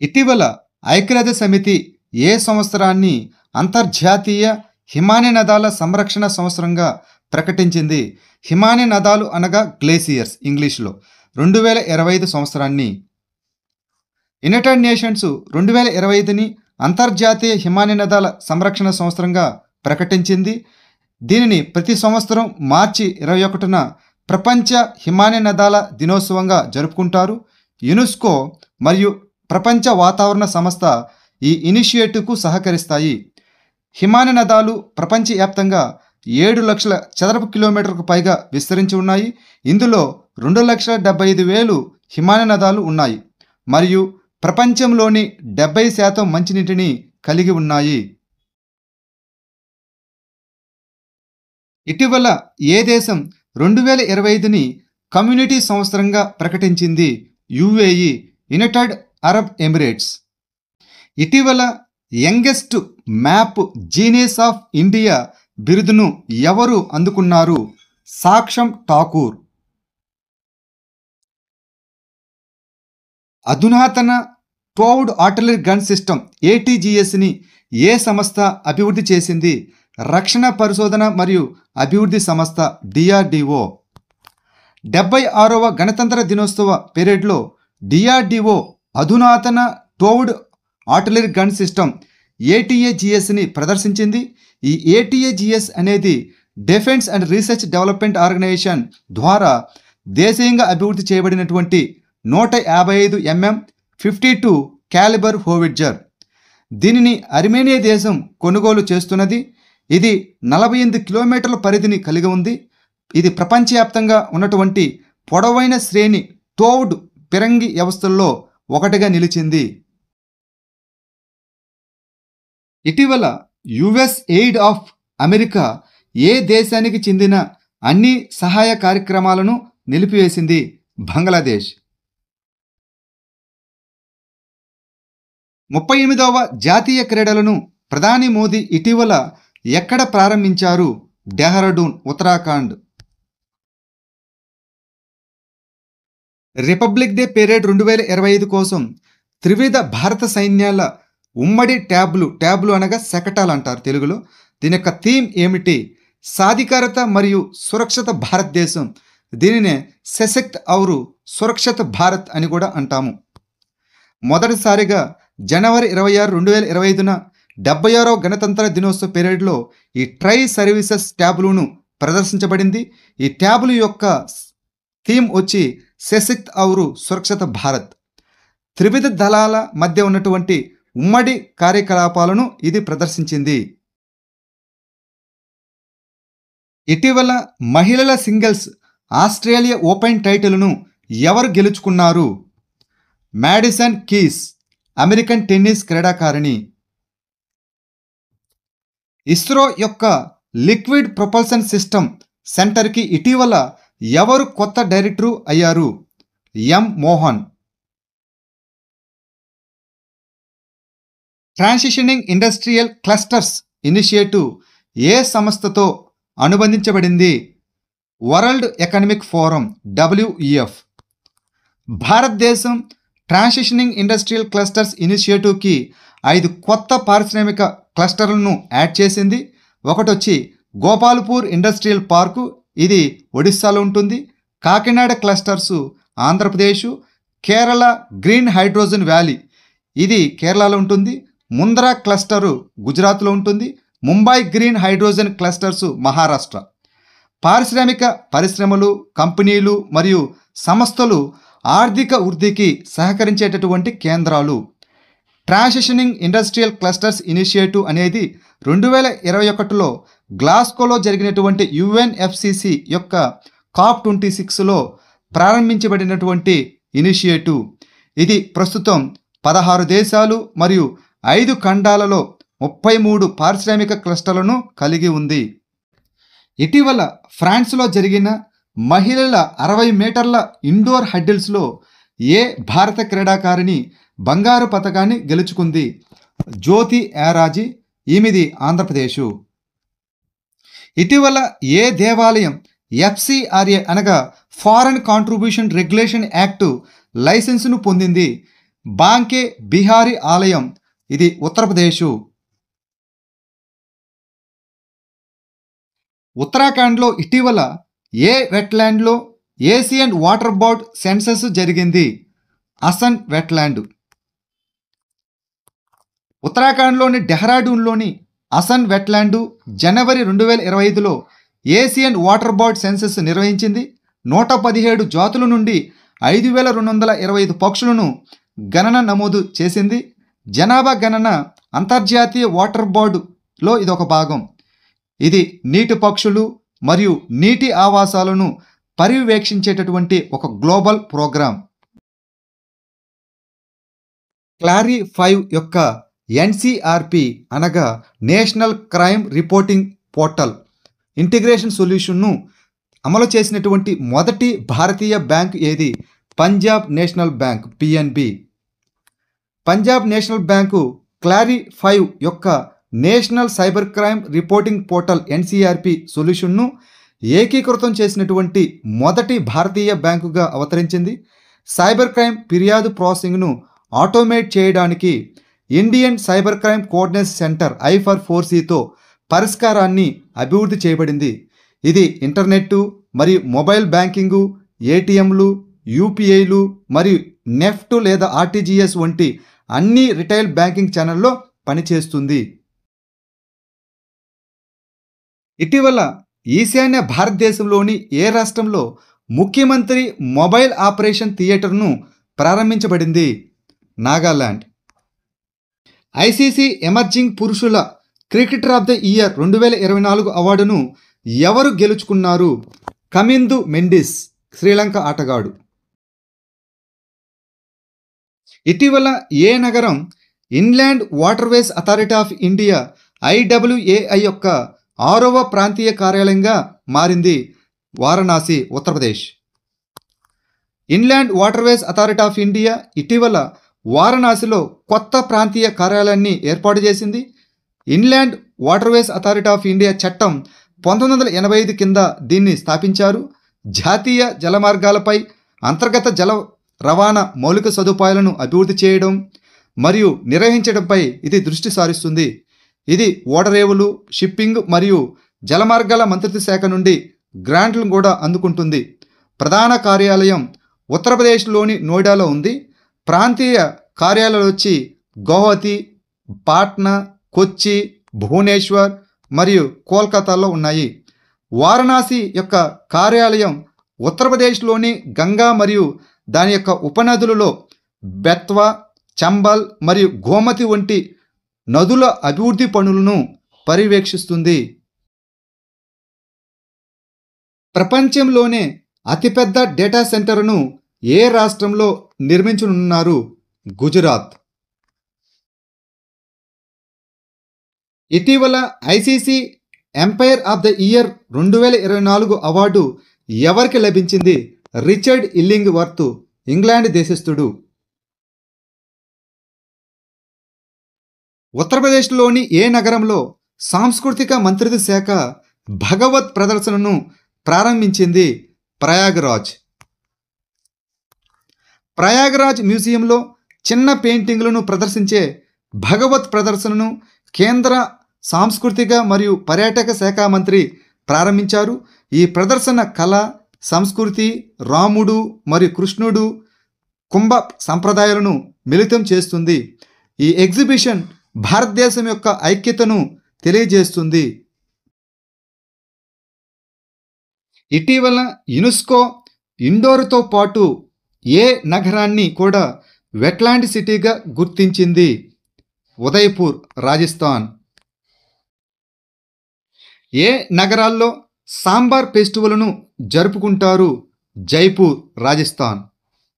ఇటీవల ఐక్యరాజ్య సమితి ఏ సంవత్సరాన్ని అంతర్జాతీయ హిమానీ నదాల సంరక్షణ సంవత్సరంగా ప్రకటించింది? హిమానీ నదాలు అనగా గ్లేసియర్స్ ఇంగ్లీష్లో. 2025 సంవత్సరాన్ని. యునైటెడ్ నేషన్స్ 2025ని అంతర్జాతీయ హిమానీ నదాల సంరక్షణ సంవత్సరంగా ప్రకటించింది. దీనిని ప్రతి సంవత్సరం మార్చి 21న ప్రపంచ హిమానీ నదాల దినోత్సవంగా జరుపుకుంటారు. యునెస్కో మరియు ప్రపంచ వాతావరణ సంస్థ ఈ ఇనిషియేటివ్కు సహకరిస్తాయి. హిమానీ నదాలు ప్రపంచవ్యాప్తంగా 7 లక్షల చదరపు కిలోమీటర్లకు పైగా విస్తరించి ఉన్నాయి. ఇందులో 2,75,000 హిమానీ నదాలు ఉన్నాయి మరియు ప్రపంచంలోని 70% మంచినీటిని కలిగి ఉన్నాయి. ఇటీవల ఏ దేశం 2025ని కమ్యూనిటీ సంవత్సరంగా ప్రకటించింది? UAE, United Arab Emirates. ఇటీవల youngest map genius of India బిరుదును ఎవరు అందుకున్నారు? సాక్షం ఠాకూర్. అధునాతన టోవ్డ్ ఆర్టిలరీ గన్ సిస్టమ్ ATGSని ఏ సంస్థ అభివృద్ధి చేసింది? రక్షణ పరిశోధన మరియు అభివృద్ధి సంస్థ DRDO. 76వ గణతంత్ర దినోత్సవ పీరియడ్లో DRDO అధునాతన టోవ్డ్ ఆర్టిలరీ గన్ సిస్టమ్ ATAGSని ప్రదర్శించింది. ఈ ATAGS అనేది defence and research development organisation ద్వారా దేశీయంగా అభివృద్ధి చేయబడినటువంటి 155 mm 52 క్యాలిబర్ హోవిట్జర్. దీనిని అర్మేనియా దేశం కొనుగోలు చేస్తున్నది. ఇది 48 కిలోమీటర్ల పరిధిని కలిగి ఉంది. ఇది ప్రపంచవ్యాప్తంగా ఉన్నటువంటి పొడవైన శ్రేణి టోవ్డ్ పిరంగి వ్యవస్థల్లో ఒకటిగా నిలిచింది. ఇటీవల US ఎయిడ్ ఆఫ్ అమెరికా ఏ దేశానికి చెందిన అన్ని సహాయ కార్యక్రమాలను నిలిపివేసింది? బంగ్లాదేశ్. 38వ జాతీయ క్రీడలను ప్రధాని మోదీ ఇటీవల ఎక్కడ ప్రారంభించారు? Dehradun, Uttarakhand. Republic day period 2025 కోసం త్రివిధ భారత సైన్యాల ఉమ్మడి ట్యాబ్లు అనగా శకటాలు అంటారు తెలుగులో. దీని యొక్క థీమ్ ఏమిటి? సాధికారత మరియు సురక్షిత భారతదేశం. దీనినే సశక్త్ ఔరు సురక్షిత భారత్ అని కూడా అంటాము. మొదటిసారిగా జనవరి 26, 2025న 76వ గణతంత్ర దినోత్సవ పీరియడ్లో ఈ ట్రై సర్వీసెస్ ట్యాబ్లును ప్రదర్శించబడింది. ఈ ట్యాబ్లు యొక్క థీమ్ వచ్చి సశక్త్ ఔరు సురక్షిత భారత్. త్రివిధ దళాల మధ్య ఉన్నటువంటి ఉమ్మడి కార్యకలాపాలను ఇది ప్రదర్శించింది. ఇటీవల మహిళల సింగిల్స్ ఆస్ట్రేలియా ఓపెన్ టైటిల్ను ఎవరు గెలుచుకున్నారు? మ్యాడిసన్ కీస్, అమెరికన్ టెన్నిస్ క్రీడాకారిణి. ఇస్రో యొక్క లిక్విడ్ ప్రొపల్షన్ సిస్టమ్ సెంటర్కి ఇటీవల ఎవరు కొత్త డైరెక్టరు అయ్యారు? M Mohan. Transitioning industrial clusters initiative ఏ సంస్థతో అనుబంధించబడింది? World Economic Forum WEF. భారతదేశం ట్రాన్సిషనింగ్ ఇండస్ట్రియల్ క్లస్టర్స్ ఇనిషియేటివ్కి 5 కొత్త పారిశ్రామిక క్లస్టర్లను యాడ్ చేసింది. ఒకటి వచ్చి గోపాల్పూర్ ఇండస్ట్రియల్ పార్కు, ఇది ఒడిస్సాలో ఉంటుంది. Kakinada clusters Andhra Pradesh. Kerala green hydrogen valley, ఇది కేరళలో ఉంటుంది. ముంద్రా క్లస్టరు గుజరాత్లో ఉంటుంది. Mumbai green hydrogen clusters Maharashtra. పారిశ్రామిక పరిశ్రమలు, కంపెనీలు మరియు సంస్థలు ఆర్థిక వృద్ధికి సహకరించేటటువంటి కేంద్రాలు. ట్రాన్సిషనింగ్ ఇండస్ట్రియల్ క్లస్టర్స్ ఇనిషియేటివ్ అనేది 2021లో గ్లాస్గోలో జరిగినటువంటి UNFCC యొక్క COP26లో ప్రారంభించబడినటువంటి ఇనిషియేటివ్. ఇది ప్రస్తుతం 16 దేశాలు మరియు 5 ఖండాలలో 33 పారిశ్రామిక క్లస్టర్లను కలిగి ఉంది. ఇటీవల ఫ్రాన్స్లో జరిగిన మహిళల 60 మీటర్ల ఇండోర్ హడ్డిల్స్లో ఏ భారత క్రీడాకారిణి బంగారు పతకాన్ని గెలుచుకుంది? జ్యోతి యారాజీ, ఈమెది ఆంధ్రప్రదేశ్. ఇటీవల ఏ దేవాలయం FCRA అనగా ఫారెన్ కాంట్రిబ్యూషన్ రెగ్యులేషన్ యాక్ట్ లైసెన్సును పొందింది? బాంకే బిహారీ ఆలయం, ఇది ఉత్తరప్రదేశ్. ఉత్తరాఖండ్లో ఇటీవల ఏ వెట్లాండ్లో ఏషియన్ వాటర్ బోర్డ్ సెన్సస్ జరిగింది? అసన్ వెట్లాండ్. ఉత్తరాఖండ్లోని డెహ్రాడూన్లోని అసన్ వెట్లాండ్ జనవరి 2025లో ఏషియన్ వాటర్ బోర్డ్ సెన్సస్ నిర్వహించింది. 117 జాతుల నుండి 5225 పక్షులను గణన నమోదు చేసింది. జనాభా గణన అంతర్జాతీయ వాటర్ బోర్డులో ఇదొక భాగం. ఇది నీటి పక్షులు మరియు నీటి ఆవాసాలను పర్యవేక్షించేటటువంటి ఒక గ్లోబల్ ప్రోగ్రాం. క్లారీ 5 యొక్క ఎన్సిఆర్పి అనగా National Crime Reporting Portal integration సొల్యూషన్ను అమలు చేసినటువంటి మొదటి భారతీయ బ్యాంక్ ఏది? Punjab National Bank, PNB. Punjab National Bank Clari 5 యొక్క National Cyber Crime Reporting Portal NCRP సొల్యూషన్ను ఏకీకృతం చేసినటువంటి మొదటి భారతీయ బ్యాంకుగా అవతరించింది. సైబర్ క్రైమ్ ఫిర్యాదు ప్రాసెసింగ్ను ఆటోమేట్ చేయడానికి Indian Cyber Crime Coordination Centre I4Cతో పరిష్కారాన్ని అభివృద్ధి చేయబడింది. ఇది ఇంటర్నెట్ మరియు మొబైల్ బ్యాంకింగు, ఏటీఎంలు, యూపీఐలు మరియు నెఫ్ట్ లేదా ఆర్టీజీఎస్ వంటి అన్ని రిటైల్ బ్యాంకింగ్ ఛానల్లో పనిచేస్తుంది. ఇటీవల ఈశాన్య భారతదేశంలోని ఏ రాష్ట్రంలో ముఖ్యమంత్రి మొబైల్ ఆపరేషన్ థియేటర్ను ప్రారంభించబడింది? నాగాలాండ్. ఐసీసీ ఎమర్జింగ్ పురుషుల క్రికెటర్ ఆఫ్ ద ఇయర్ 2024 అవార్డును ఎవరు గెలుచుకున్నారు? కమిందు మెండిస్, శ్రీలంక ఆటగాడు. ఇటీవల ఏ నగరం inland waterways authority of India IWAI యొక్క 6వ ప్రాంతీయ కార్యాలయంగా మారింది? Varanasi, Uttar Pradesh. Inland waterways authority of India ఇటీవల వారణాసిలో కొత్త ప్రాంతీయ కార్యాలయాన్ని ఏర్పాటు చేసింది. Inland waterways authority of India చట్టం 1985 కింద దీన్ని స్థాపించారు. జాతీయ జలమార్గాలపై అంతర్గత జల రవాణా మౌలిక సదుపాయాలను అభివృద్ధి చేయడం మరియు నిర్వహించడంపై ఇది దృష్టి సారిస్తుంది. ఇది ఓడరేవులు, షిప్పింగ్ మరియు జలమార్గాల మంత్రిత్వ శాఖ నుండి గ్రాంట్లను కూడా అందుకుంటుంది. ప్రధాన కార్యాలయం ఉత్తరప్రదేశ్లోని నోయిడాలో ఉంది. ప్రాంతీయ కార్యాలయాలు వచ్చి గౌహతి, పాట్నా, కొచ్చి, భువనేశ్వర్ మరియు కోల్కతాలో ఉన్నాయి. వారణాసి యొక్క కార్యాలయం ఉత్తరప్రదేశ్లోని గంగా మరియు దాని యొక్క ఉపనదులలో బెత్వా, చంబల్ మరియు గోమతి వంటి నదుల అభివృద్ధి పనులను పర్యవేక్షిస్తుంది. ప్రపంచంలోనే అతిపెద్ద డేటా సెంటర్ను ఏ రాష్ట్రంలో నిర్మించనున్నారు? గుజరాత్. ఇటీవల ICC umpire of the year 2024 award ఎవరికి లభించింది? రిచర్డ్ ఇల్లింగ్ వర్త్, ఇంగ్లాండ్ దేశస్థుడు. ఉత్తరప్రదేశ్లోని ఏ నగరంలో సాంస్కృతిక మంత్రిత్వ శాఖ భగవత్ ప్రదర్శనను ప్రారంభించింది? ప్రయాగరాజ్. ప్రయాగరాజ్ మ్యూజియంలో చిన్న పెయింటింగ్లను ప్రదర్శించే భగవత్ ప్రదర్శనను కేంద్ర సాంస్కృతిక మరియు పర్యాటక శాఖ మంత్రి ప్రారంభించారు. ఈ ప్రదర్శన కళ, సంస్కృతి, రాముడు మరియు కృష్ణుడు, కుంభ సంప్రదాయాలను మిళితం చేస్తుంది. ఈ ఎగ్జిబిషన్ భారతదేశం యొక్క ఐక్యతను తెలియజేస్తుంది. ఇటీవల యునెస్కో ఇండోర్తో పాటు ఏ నగరాన్ని కూడా వెట్లాండ్ సిటీగా గుర్తించింది? ఉదయ్పూర్, రాజస్థాన్. ఏ నగరాల్లో సాంబార్ ఫెస్టివల్ను జరుపుకుంటారు? జైపూర్, రాజస్థాన్.